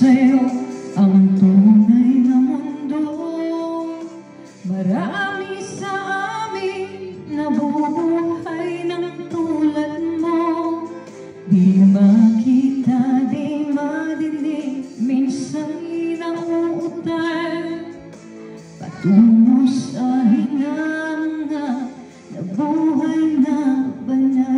sa'yo ang tunay na mundo. Marami sa amin nabubuhay ng tulad mo. Di makita, di madinig, minsan'y nauutal patungo sa hinanga na buhay na banal.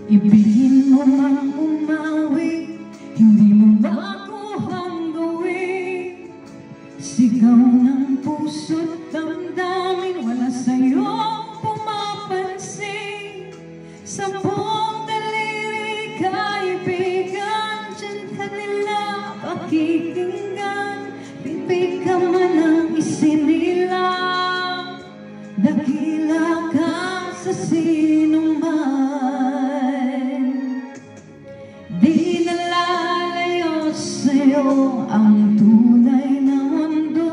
Ibigin mo mang umawi, hindi mo makuhang gawin. Sigaw ng puso't damdamin, wala sa'yong pumapansin. Sa buong daliri, kaibigan, dyan ka nila pakikinggan. Bibig ka man ang isinilang, dakila ka sa sinuman. Di nalalayo sa'yo ang tunay na mundo.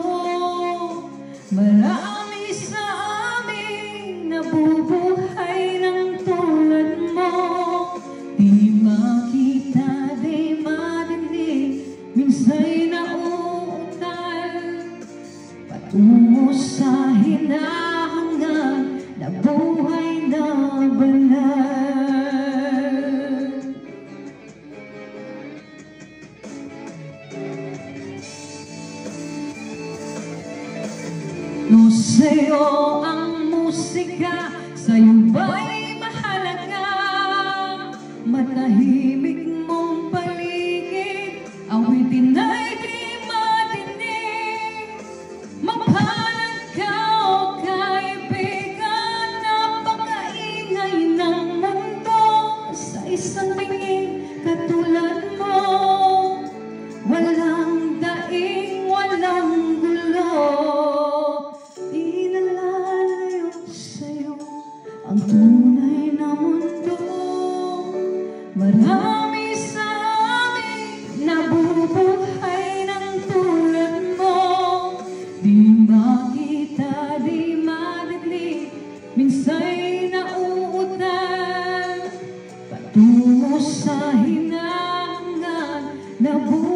Marami sa amin nabubuhay ng tulad mo. Di makita, di marinig, minsa'y nauutal patungo sa hinahangan na buhay na banal. No, sa'yo ang musika, sa'yo ba'y mahalaga? Matahimik mong paligid, awitin ay di madinig. Mapalad ka o kaibigan, napakaingay ng mundo. Sa isang tingin katulad mo, walang daing, walang gulo. Ang tunay na mundo. Marami sa amin nabubuhay ng tulad mo. Di makita, di marinig, minsa'y nauutal patungo sa hinangan na buhay.